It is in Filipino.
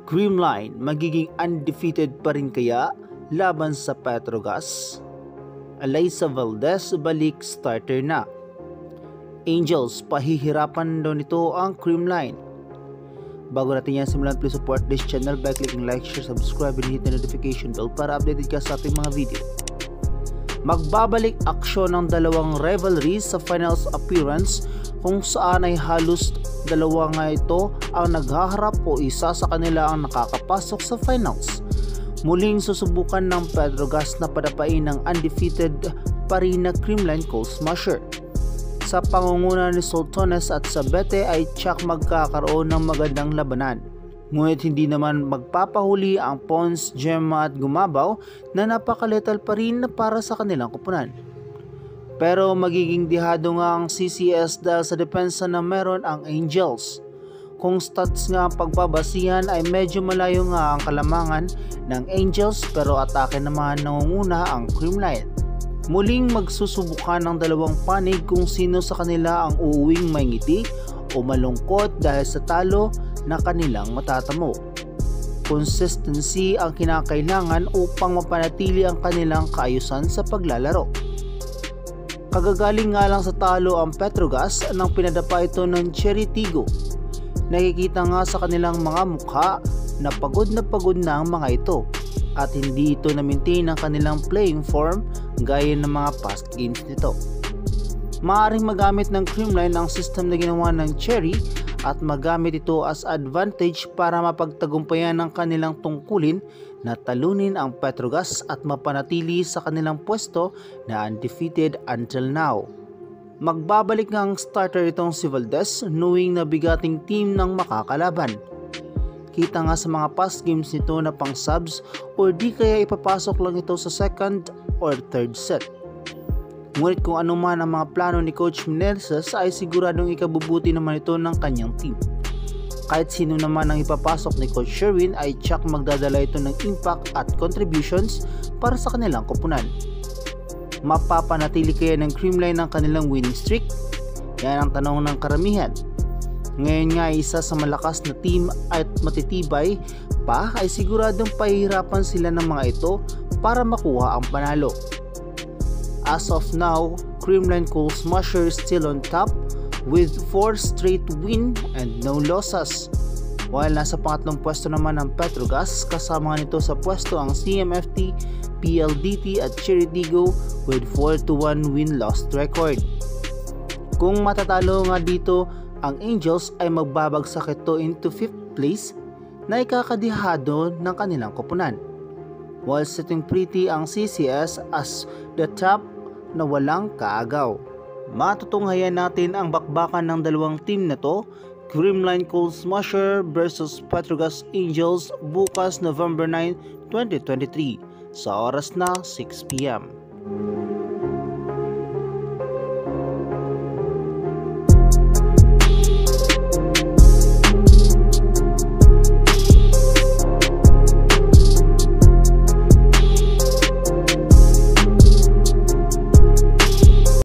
Creamline magiging undefeated pa rin kaya laban sa Petrogas? Alyssa Valdez balik starter na. Angels pahihirapan daw nito ang Creamline. Bago natin yan simulan, please support this channel by clicking like, share, subscribe, and hit the notification bell para updated ka sa ating mga video. Magbabalik aksyon ng dalawang rivalries sa finals appearance kung saan ay halos dalawa nga ito ang naghaharap o isa sa kanila ang nakakapasok sa finals. Muling susubukan ng Petrogas na padapain ng undefeated pa rin na Creamline Cold Smasher. Sa pangunguna ni Sultanes at Sabete ay tsak magkakaroon ng magandang labanan. Ngunit hindi naman magpapahuli ang Pons, Gemma at Gumabaw na napakaletal pa rin para sa kanilang kupunan. Pero magiging dihado nga ang CCS dahil sa depensa na meron ang Angels. Kung stats nga ang pagbabasihan ay medyo malayo nga ang kalamangan ng Angels pero atake naman nangunguna ang Creamline. Muling magsusubukan ng dalawang panig kung sino sa kanila ang uuwing may ngiti o malungkot dahil sa talo na kanilang matatamo. Consistency ang kinakailangan upang mapanatili ang kanilang kaayusan sa paglalaro. Kagagaling nga lang sa talo ang Petrogas nang pinadapa ito ng Cherry Tigo. Nakikita nga sa kanilang mga mukha na pagod na ang mga ito at hindi ito na-maintain ang kanilang playing form gaya ng mga past games nito. Maaaring magamit ng Creamline ang system na ginawa ng Cherry at magamit ito as advantage para mapagtagumpayan ng kanilang tungkulin na talunin ang Petrogas at mapanatili sa kanilang pwesto na undefeated until now. Magbabalik nga ang starter itong si Valdez knowing na bigating team ng makakalaban. Kita nga sa mga past games nito na pang subs or di kaya ipapasok lang ito sa second or third set. Ngunit kung ano man ang mga plano ni Coach Meneses ay siguradong ikabubuti naman ito ng kanyang team. Kahit sino naman ang ipapasok ni Coach Sherwin ay tsak magdadala ito ng impact at contributions para sa kanilang koponan. Mapapanatili kaya ng Creamline ang kanilang winning streak? Yan ang tanong ng karamihan. Ngayon nga isa sa malakas na team at matitibay pa ay siguradong pahihirapan sila ng mga ito para makuha ang panalo. As of now, Creamline Cold Smasher is still on top with 4 straight win and no losses. While nasa pangatlong pwesto naman ang Petrogas, kasama nito sa pwesto ang CMFT, PLDT at Cherry Tigo with 4-1 win-loss record. Kung matatalo nga dito, ang Angels ay magbabagsak ito into 5th place na ikakadihado ng kanilang koponan. While sitting pretty ang CCS as the top na walang kaagaw. Matutunghayan natin ang bakbakan ng dalawang team na to, Creamline Cold Smasher versus Petrogas Angels bukas November 9, 2023 sa oras na 6 PM.